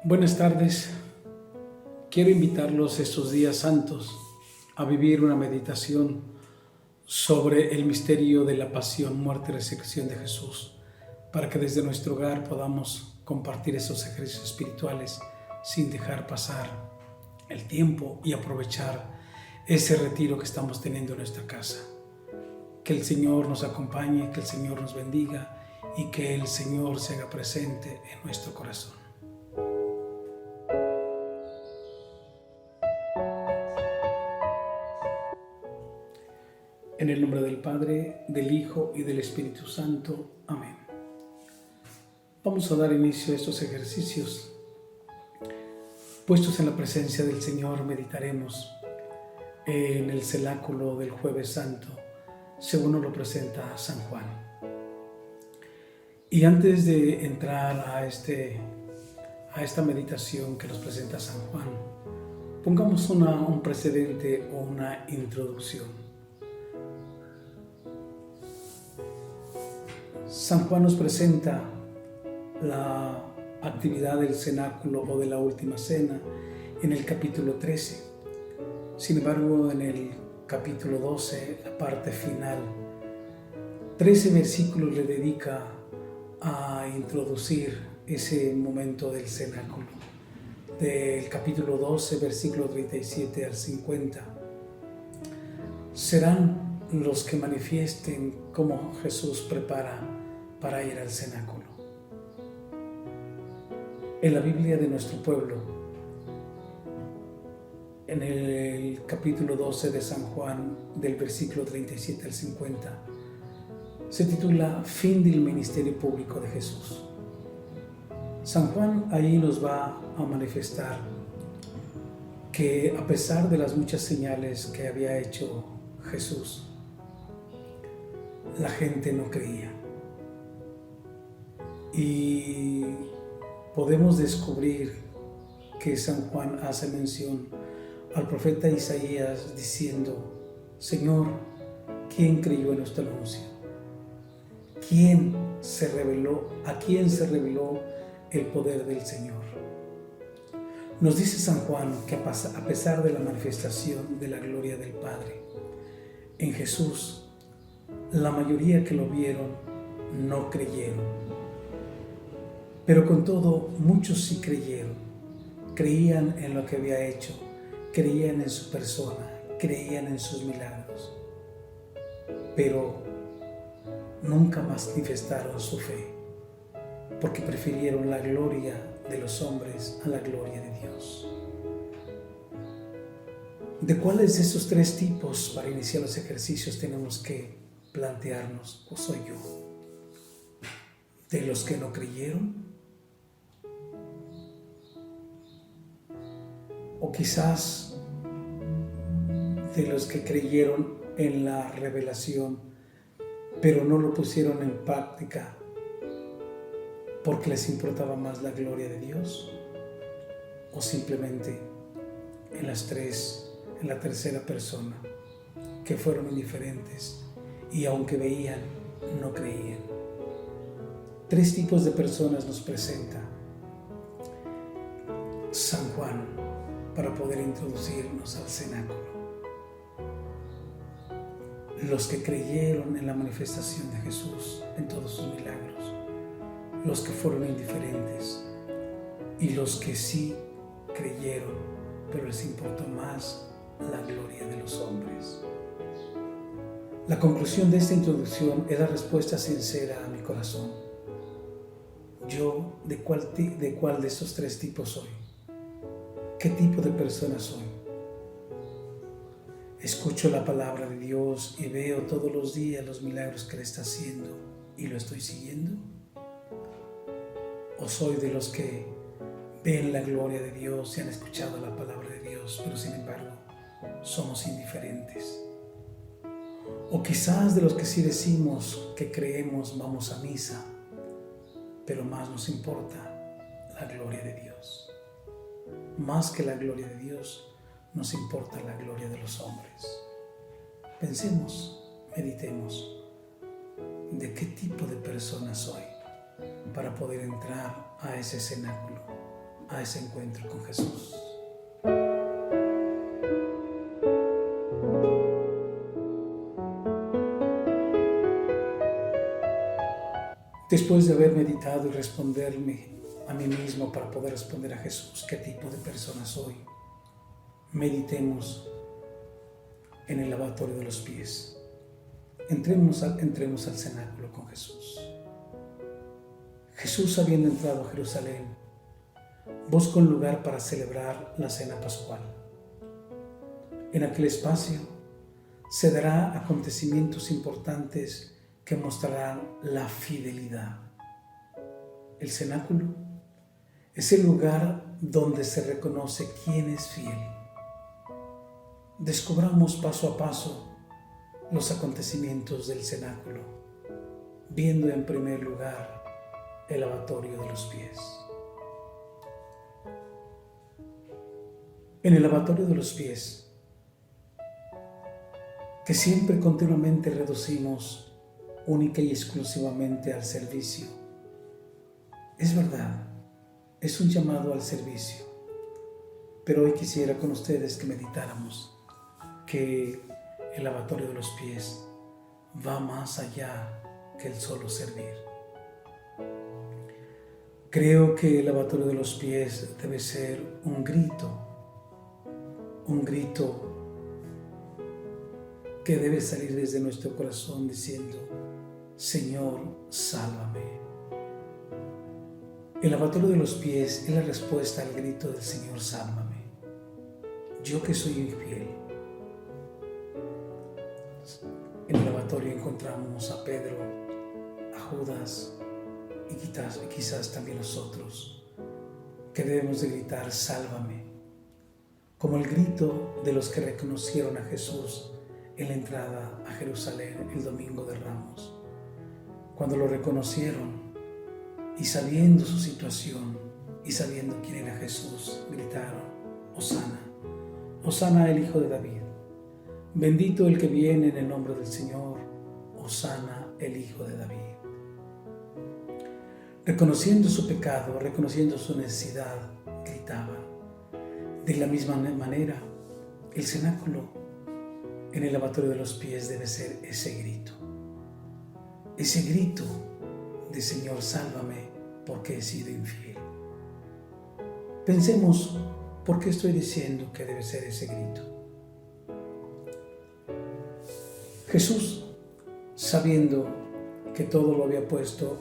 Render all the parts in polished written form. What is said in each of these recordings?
Buenas tardes. Quiero invitarlos estos días santos a vivir una meditación sobre el misterio de la pasión, muerte y resurrección de Jesús, para que desde nuestro hogar podamos compartir esos ejercicios espirituales sin dejar pasar el tiempo y aprovechar ese retiro que estamos teniendo en nuestra casa. Que el Señor nos acompañe, que el Señor nos bendiga y que el Señor se haga presente en nuestro corazón. En el nombre del Padre, del Hijo y del Espíritu Santo. Amén. Vamos a dar inicio a estos ejercicios. Puestos en la presencia del Señor, meditaremos en el cenáculo del Jueves Santo, según nos lo presenta San Juan. Y antes de entrar a esta meditación que nos presenta San Juan, pongamos un precedente o una introducción. San Juan nos presenta la actividad del cenáculo o de la última cena en el capítulo 13. Sin embargo, en el capítulo 12, la parte final, 13 versículos le dedica a introducir ese momento del cenáculo. Del capítulo 12, versículo 37 al 50, serán los que manifiesten cómo Jesús prepara para ir al cenáculo. En la Biblia de nuestro pueblo, en el capítulo 12 de San Juan, del versículo 37 al 50, se titula Fin del ministerio público de Jesús. San Juan ahí nos va a manifestar que a pesar de las muchas señales que había hecho Jesús, la gente no creía. Y podemos descubrir que San Juan hace mención al profeta Isaías diciendo: Señor, ¿quién creyó en nuestro anuncio? ¿A quién se reveló el poder del Señor? Nos dice San Juan que a pesar de la manifestación de la gloria del Padre en Jesús, la mayoría que lo vieron no creyeron. Pero con todo, muchos sí creyeron. Creían en lo que había hecho, creían en su persona, creían en sus milagros. Pero nunca manifestaron su fe, porque prefirieron la gloria de los hombres a la gloria de Dios. ¿De cuáles de esos tres tipos para iniciar los ejercicios tenemos que plantearnos? ¿O soy yo? ¿De los que no creyeron? ¿O quizás de los que creyeron en la revelación, pero no lo pusieron en práctica porque les importaba más la gloria de Dios? ¿O simplemente en la tercera persona, que fueron indiferentes y aunque veían, no creían? Tres tipos de personas nos presenta San Juan para poder introducirnos al cenáculo. Los que creyeron en la manifestación de Jesús, en todos sus milagros, los que fueron indiferentes y los que sí creyeron, pero les importó más la gloria de los hombres. La conclusión de esta introducción es la respuesta sincera a mi corazón. Yo, ¿de cuál de estos tres tipos soy? ¿Qué tipo de persona soy? ¿Escucho la palabra de Dios y veo todos los días los milagros que Él está haciendo y lo estoy siguiendo? ¿O soy de los que ven la gloria de Dios y han escuchado la palabra de Dios, pero sin embargo somos indiferentes? ¿O quizás de los que sí decimos que creemos, vamos a misa, pero más nos importa la gloria de Dios? Más que la gloria de Dios, nos importa la gloria de los hombres. Pensemos, meditemos, ¿de qué tipo de persona soy para poder entrar a ese cenáculo? a ese encuentro con Jesús. Después de haber meditado y responderme a mí mismo para poder responder a Jesús qué tipo de persona soy, meditemos en el lavatorio de los pies. Entremos al cenáculo con Jesús. Jesús, habiendo entrado a Jerusalén, busca un lugar para celebrar la cena pascual. En aquel espacio se darán acontecimientos importantes que mostrarán la fidelidad. El cenáculo es el lugar donde se reconoce quién es fiel. Descubramos paso a paso los acontecimientos del cenáculo, viendo en primer lugar el lavatorio de los pies. En el lavatorio de los pies, que siempre continuamente reducimos única y exclusivamente al servicio. Es verdad, es un llamado al servicio, pero hoy quisiera con ustedes que meditáramos que el lavatorio de los pies va más allá que el solo servir. Creo que el lavatorio de los pies debe ser un grito que debe salir desde nuestro corazón diciendo: Señor, sálvame. El lavatorio de los pies es la respuesta al grito del Señor, sálvame. Yo que soy infiel. En el lavatorio encontramos a Pedro, a Judas y quizás también nosotros, que debemos de gritar: sálvame, como el grito de los que reconocieron a Jesús en la entrada a Jerusalén el domingo de Ramos. Cuando lo reconocieron y sabiendo su situación y sabiendo quién era Jesús, gritaron: Hosana, Hosana el Hijo de David, bendito el que viene en el nombre del Señor, Hosana el Hijo de David. Reconociendo su pecado, reconociendo su necesidad, gritaban. De la misma manera, el cenáculo en el lavatorio de los pies debe ser ese grito de Señor, sálvame porque he sido infiel. Pensemos, ¿por qué estoy diciendo que debe ser ese grito? Jesús, sabiendo que todo lo había puesto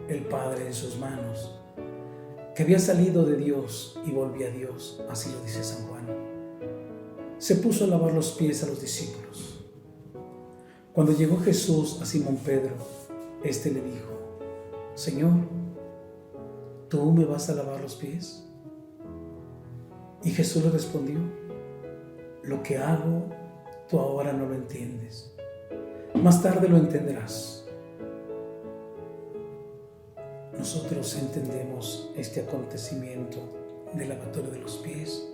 el Padre en sus manos, que había salido de Dios y volvía a Dios, así lo dice San Juan, se puso a lavar los pies a los discípulos. Cuando llegó Jesús a Simón Pedro, éste le dijo: Señor, ¿tú me vas a lavar los pies? Y Jesús le respondió: lo que hago, tú ahora no lo entiendes, más tarde lo entenderás. Nosotros entendemos este acontecimiento del lavatorio de los pies,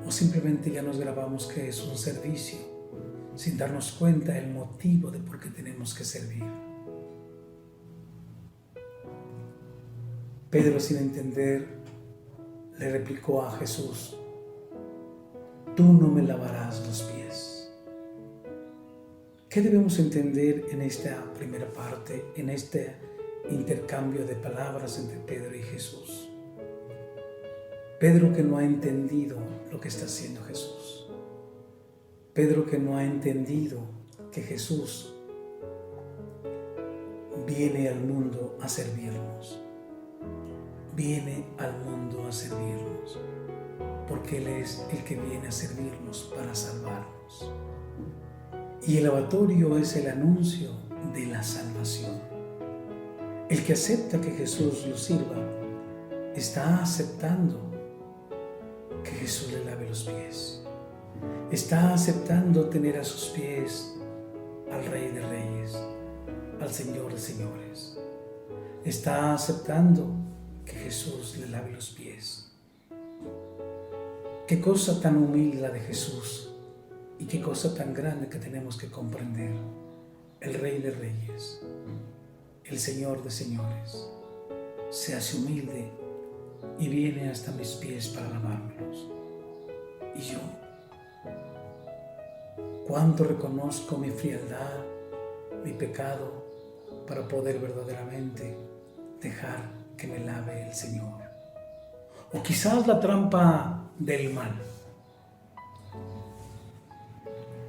o simplemente ya nos grabamos que es un servicio, sin darnos cuenta el motivo de por qué tenemos que servir. Pedro, sin entender, le replicó a Jesús: tú no me lavarás los pies. ¿Qué debemos entender en esta primera parte, en este intercambio de palabras entre Pedro y Jesús? Pedro, que no ha entendido lo que está haciendo Jesús. Pedro, que no ha entendido que Jesús viene al mundo a servirnos. Viene al mundo a servirnos, porque Él es el que viene a servirnos para salvarnos. Y el lavatorio es el anuncio de la salvación. El que acepta que Jesús lo sirva, está aceptando que Jesús le lave los pies. Está aceptando tener a sus pies al Rey de Reyes, al Señor de Señores. Está aceptando que Jesús le lave los pies. Qué cosa tan humilde la de Jesús y qué cosa tan grande que tenemos que comprender. El Rey de Reyes, el Señor de Señores, se hace humilde y viene hasta mis pies para lavármelos. Y yo, cuánto reconozco mi frialdad, mi pecado, para poder verdaderamente dejar que me lave el Señor. O quizás la trampa del mal,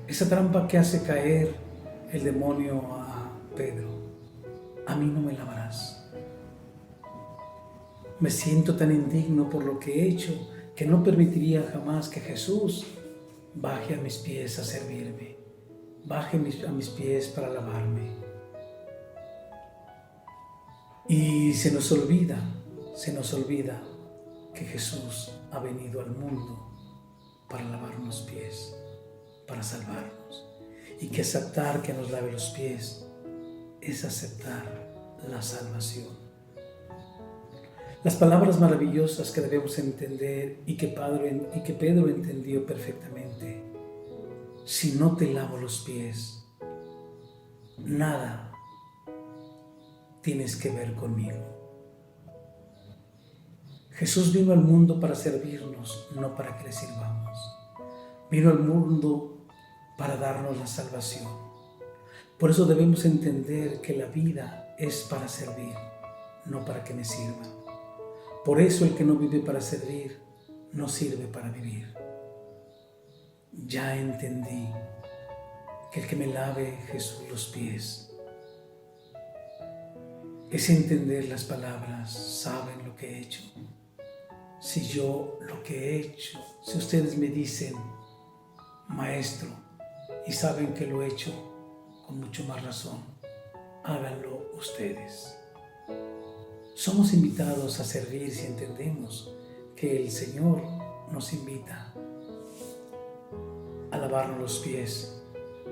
esa trampa que hace caer el demonio a Pedro. A mí no me lavarás. Me siento tan indigno por lo que he hecho que no permitiría jamás que Jesús baje a mis pies a servirme, baje a mis pies para lavarme. Y se nos olvida que Jesús ha venido al mundo para lavarnos los pies, para salvarnos. Y que aceptar que nos lave los pies es aceptar la salvación. Las palabras maravillosas que debemos entender y que Pedro entendió perfectamente. Si no te lavo los pies, nada tienes que ver conmigo. Jesús vino al mundo para servirnos, no para que le sirvamos. Vino al mundo para darnos la salvación. Por eso debemos entender que la vida es para servir, no para que me sirvan. Por eso el que no vive para servir, no sirve para vivir. Ya entendí que el que me lave Jesús los pies es entender las palabras, saben lo que he hecho. Si yo lo que he hecho, si ustedes me dicen, maestro, y saben que lo he hecho con mucho más razón, háganlo ustedes. Somos invitados a servir si entendemos que el Señor nos invita a lavarnos los pies,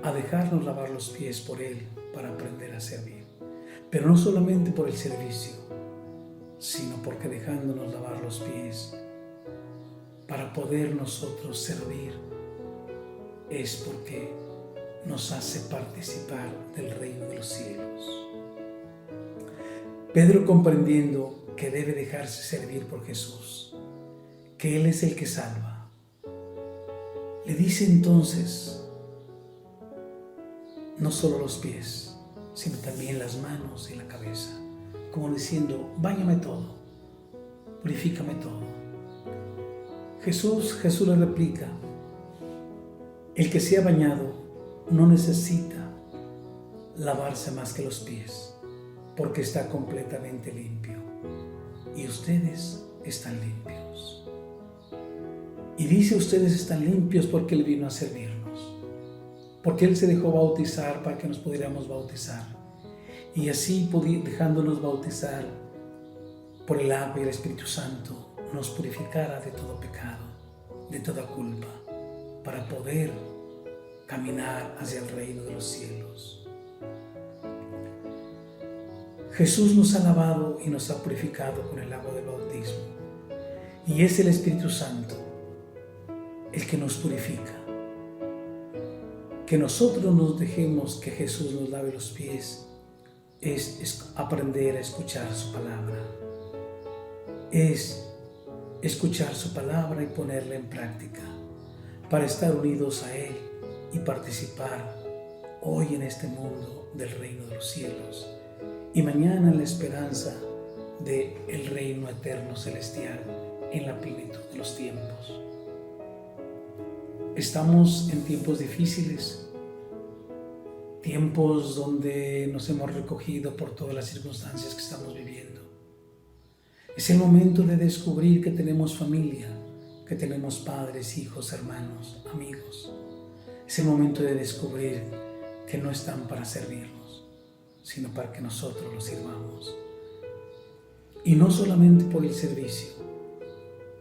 a dejarnos lavar los pies por Él para aprender a servir. Pero no solamente por el servicio, sino porque dejándonos lavar los pies para poder nosotros servir, es porque nos hace participar del reino de los cielos. Pedro, comprendiendo que debe dejarse servir por Jesús, que Él es el que salva, le dice entonces, no solo los pies, sino también las manos y la cabeza, como diciendo, báñame todo, purifícame todo. Jesús le replica, el que se ha bañado no necesita lavarse más que los pies, porque está completamente limpio, y ustedes están limpios. Y dice, ustedes están limpios porque Él vino a servirnos, porque Él se dejó bautizar para que nos pudiéramos bautizar, y así dejándonos bautizar por el agua y el Espíritu Santo, nos purificara de todo pecado, de toda culpa, para poder caminar hacia el reino de los cielos. Jesús nos ha lavado y nos ha purificado con el agua del bautismo, y es el Espíritu Santo el que nos purifica. Que nosotros nos dejemos que Jesús nos lave los pies es aprender a escuchar su palabra, es escuchar su palabra y ponerla en práctica para estar unidos a Él y participar hoy en este mundo del reino de los cielos y mañana en la esperanza del reino eterno celestial en la plenitud de los tiempos. Estamos en tiempos difíciles, tiempos donde nos hemos recogido por todas las circunstancias que estamos viviendo. Es el momento de descubrir que tenemos familia, que tenemos padres, hijos, hermanos, amigos. Es el momento de descubrir que no están para servirnos, sino para que nosotros los sirvamos. Y no solamente por el servicio,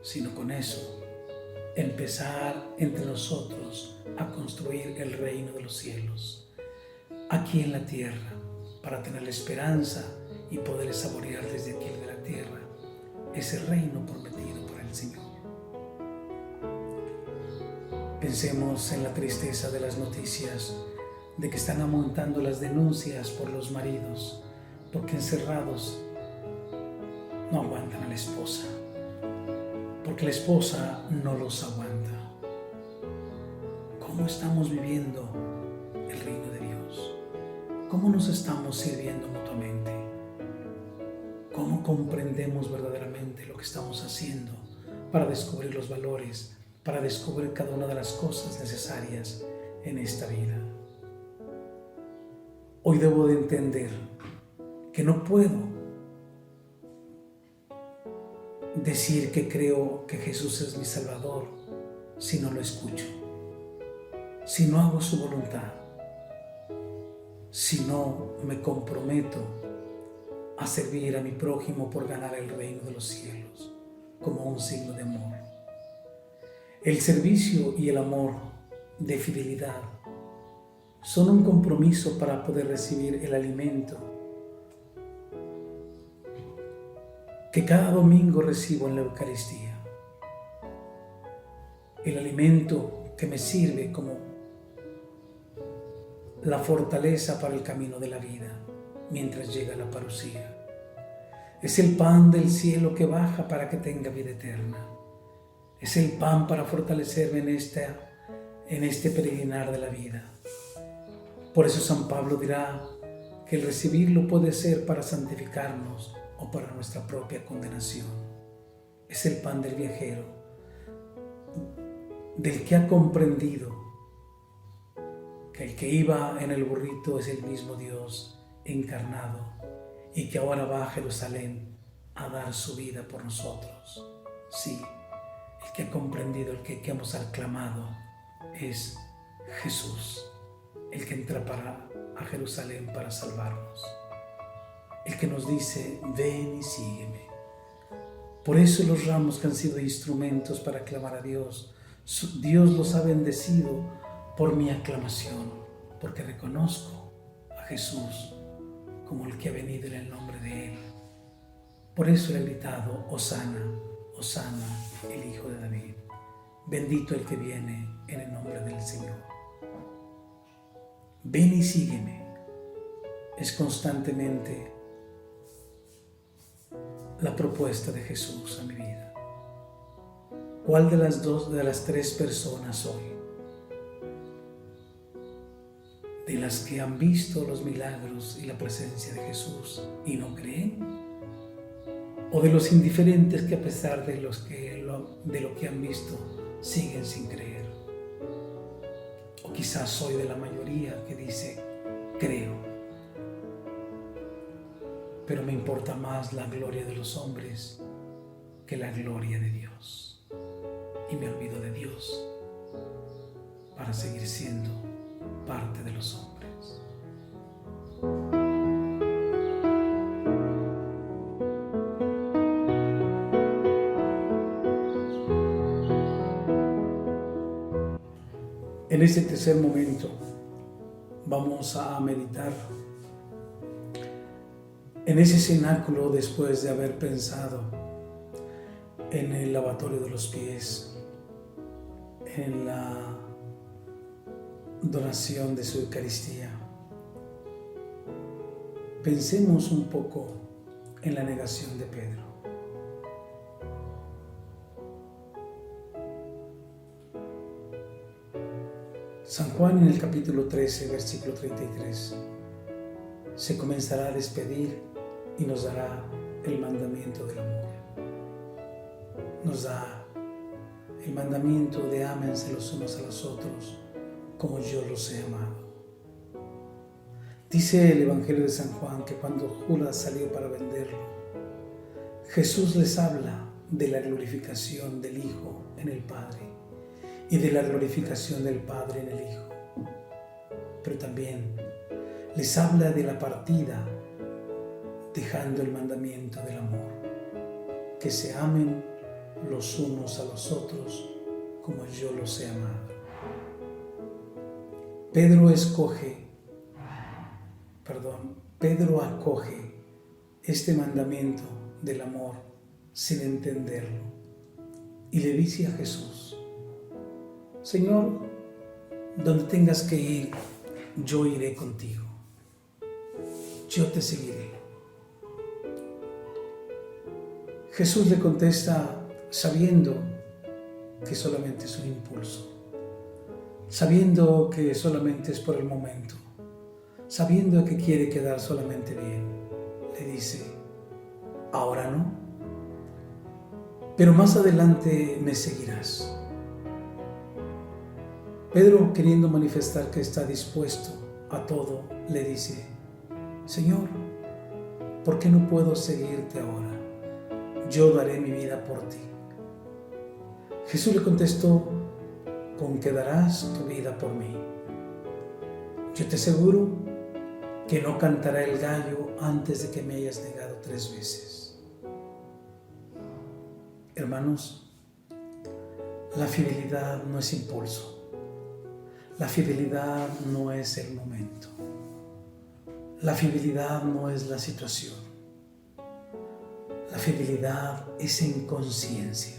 sino con eso empezar entre nosotros a construir el reino de los cielos, aquí en la tierra, para tener la esperanza y poder saborear desde aquí de la tierra ese reino prometido por el Señor. Pensemos en la tristeza de las noticias de que están aumentando las denuncias por los maridos, porque encerrados no aguantan a la esposa, porque la esposa no los aguanta. ¿Cómo estamos viviendo el reino de Dios? ¿Cómo nos estamos sirviendo mutuamente? ¿Cómo comprendemos verdaderamente lo que estamos haciendo para descubrir los valores, para descubrir cada una de las cosas necesarias en esta vida? Hoy debo de entender que no puedo decir que creo que Jesús es mi Salvador si no lo escucho, si no hago su voluntad, si no me comprometo a servir a mi prójimo por ganar el reino de los cielos como un signo de amor. El servicio y el amor de fidelidad son un compromiso para poder recibir el alimento que cada domingo recibo en la Eucaristía. El alimento que me sirve como la fortaleza para el camino de la vida mientras llega la parucía. Es el pan del cielo que baja para que tenga vida eterna. Es el pan para fortalecerme en este peregrinar de la vida. Por eso San Pablo dirá que el recibirlo puede ser para santificarnos o para nuestra propia condenación. Es el pan del viajero, del que ha comprendido que el que iba en el burrito es el mismo Dios encarnado y que ahora va a Jerusalén a dar su vida por nosotros. Sí, el que ha comprendido, el que hemos aclamado es Jesús, el que entra a Jerusalén para salvarnos, el que nos dice: ven y sígueme. Por eso los ramos que han sido instrumentos para aclamar a Dios, Dios los ha bendecido por mi aclamación, porque reconozco a Jesús como el que ha venido en el nombre de Él. Por eso le he gritado: Hosana, Hosana, el Hijo de David. Bendito el que viene en el nombre del Señor. Ven y sígueme. Es constantemente la propuesta de Jesús a mi vida. ¿Cuál de las tres personas soy? ¿De las que han visto los milagros y la presencia de Jesús y no creen? ¿O de los indiferentes que a pesar de lo que han visto siguen sin creer? O quizás soy de la mayoría que dice: creo, pero me importa más la gloria de los hombres que la gloria de Dios, y me olvido de Dios para seguir siendo parte de los hombres. En este tercer momento vamos a meditar en ese cenáculo después de haber pensado en el lavatorio de los pies, en la donación de su Eucaristía. Pensemos un poco en la negación de Pedro. San Juan, en el capítulo 13, versículo 33, se comenzará a despedir y nos dará el mandamiento del amor. Nos da el mandamiento de ámense los unos a los otros como yo los he amado. Dice el Evangelio de San Juan que cuando Judas salió para venderlo, Jesús les habla de la glorificación del Hijo en el Padre y de la glorificación del Padre en el Hijo. Pero también les habla de la partida, dejando el mandamiento del amor, que se amen los unos a los otros como yo los he amado. Pedro acoge este mandamiento del amor sin entenderlo y le dice a Jesús: Señor, donde tengas que ir, yo iré contigo, yo te seguiré. Jesús le contesta sabiendo que solamente es un impulso, sabiendo que solamente es por el momento, sabiendo que quiere quedar solamente bien. Le dice, ahora no, pero más adelante me seguirás. Pedro, queriendo manifestar que está dispuesto a todo, le dice, Señor, ¿por qué no puedo seguirte ahora? Yo daré mi vida por ti. Jesús le contestó, con que darás tu vida por mí. Yo te aseguro que no cantará el gallo antes de que me hayas negado 3 veces. Hermanos, la fidelidad no es impulso. La fidelidad no es el momento. La fidelidad no es la situación. La fidelidad es en conciencia.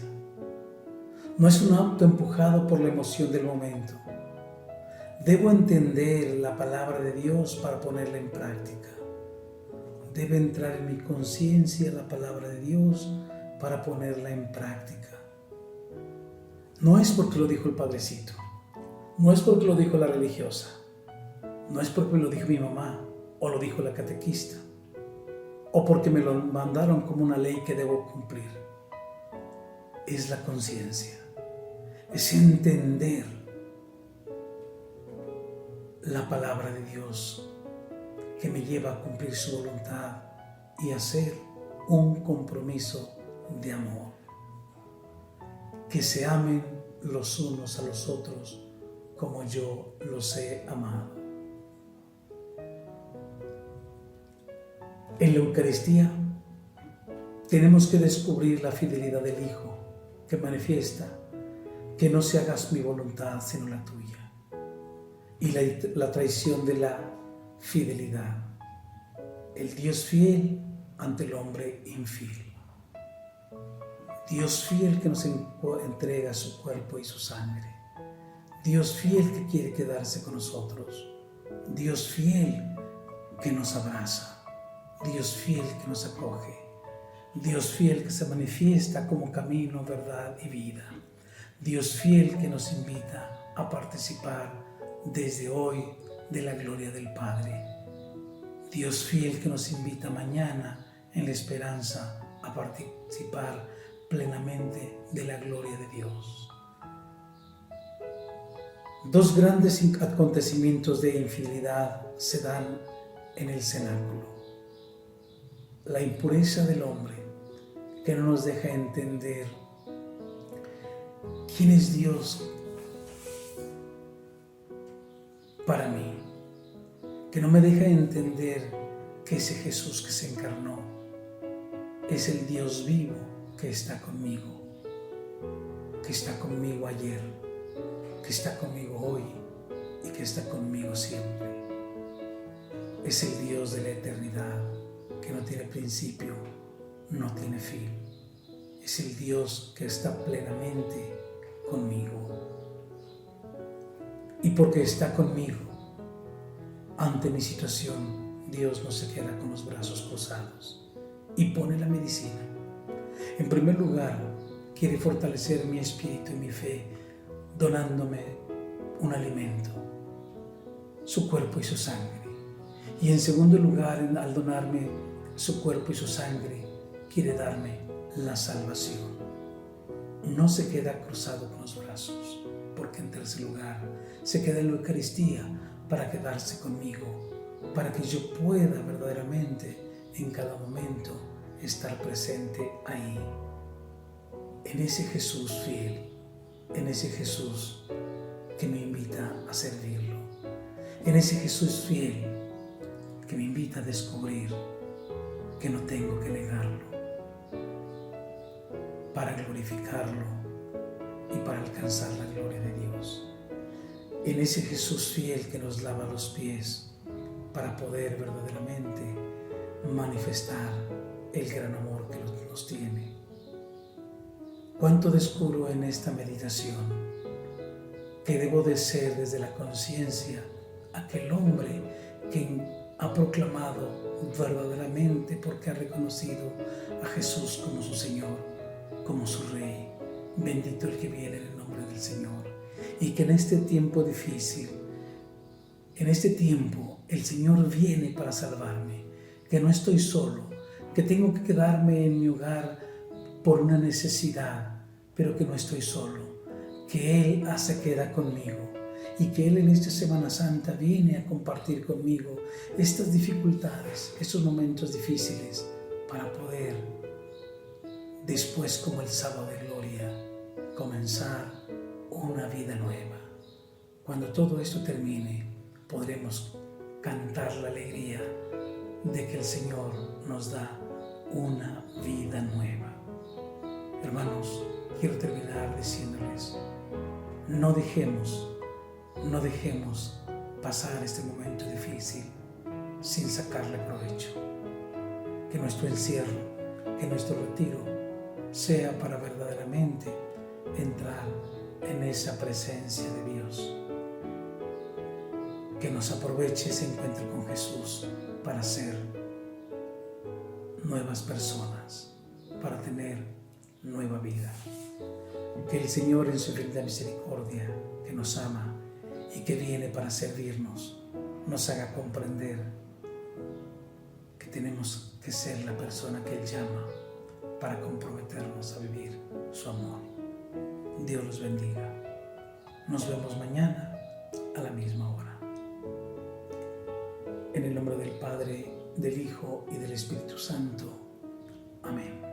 No es un acto empujado por la emoción del momento. Debo entender la palabra de Dios para ponerla en práctica. Debe entrar en mi conciencia la palabra de Dios para ponerla en práctica. No es porque lo dijo el padrecito. No es porque lo dijo la religiosa. No es porque lo dijo mi mamá o lo dijo la catequista. O porque me lo mandaron como una ley que debo cumplir. Es la conciencia. Es entender la palabra de Dios que me lleva a cumplir su voluntad y hacer un compromiso de amor. Que se amen los unos a los otros como yo los he amado. En la Eucaristía tenemos que descubrir la fidelidad del Hijo que manifiesta que no se haga mi voluntad sino la tuya, y la traición de la fidelidad, el Dios fiel ante el hombre infiel, Dios fiel que nos entrega su cuerpo y su sangre, Dios fiel que quiere quedarse con nosotros, Dios fiel que nos abraza, Dios fiel que nos acoge, Dios fiel que se manifiesta como camino, verdad y vida, Dios fiel que nos invita a participar desde hoy de la gloria del Padre, Dios fiel que nos invita mañana en la esperanza a participar plenamente de la gloria de Dios. 2 grandes acontecimientos de infidelidad se dan en el cenáculo. La impureza del hombre, que no nos deja entender quién es Dios para mí, que no me deja entender que ese Jesús que se encarnó es el Dios vivo que está conmigo ayer, que está conmigo hoy y que está conmigo siempre. Es el Dios de la eternidad, que no tiene principio, no tiene fin. Es el Dios que está plenamente conmigo. Y porque está conmigo, ante mi situación, Dios no se queda con los brazos cruzados y pone la medicina. En primer lugar, quiere fortalecer mi espíritu y mi fe, donándome un alimento, su cuerpo y su sangre. Y en segundo lugar, al donarme su cuerpo y su sangre, quiere darme la salvación. No se queda cruzado con los brazos, porque en tercer lugar se queda en la Eucaristía para quedarse conmigo, para que yo pueda verdaderamente en cada momento estar presente ahí, en ese Jesús fiel, en ese Jesús que me invita a servirlo, en ese Jesús fiel que me invita a descubrir que no tengo que negarlo para glorificarlo y para alcanzar la gloria de Dios. En ese Jesús fiel que nos lava los pies para poder verdaderamente manifestar el gran amor que nos tiene. ¿Cuánto descubro en esta meditación? Que debo de ser desde la conciencia aquel hombre que ha proclamado verdaderamente porque ha reconocido a Jesús como su Señor, como su Rey. Bendito el que viene en el nombre del Señor. Y que en este tiempo difícil, en este tiempo, el Señor viene para salvarme, que no estoy solo, que tengo que quedarme en mi hogar por una necesidad, pero que no estoy solo, que Él se queda conmigo y que Él en esta Semana Santa viene a compartir conmigo estas dificultades, estos momentos difíciles, para poder, después como el sábado de gloria, comenzar una vida nueva. Cuando todo esto termine, podremos cantar la alegría de que el Señor nos da una vida nueva. Hermanos, quiero terminar diciéndoles, no dejemos pasar este momento difícil sin sacarle provecho. Que nuestro encierro, que nuestro retiro sea para verdaderamente entrar en esa presencia de Dios. Que nos aproveche ese encuentro con Jesús para ser nuevas personas, para tener nueva vida. Que el Señor en su infinita misericordia, que nos ama y que viene para servirnos, nos haga comprender que tenemos que ser la persona que Él llama para comprometernos a vivir su amor. Dios los bendiga. Nos vemos mañana a la misma hora. En el nombre del Padre, del Hijo y del Espíritu Santo. Amén.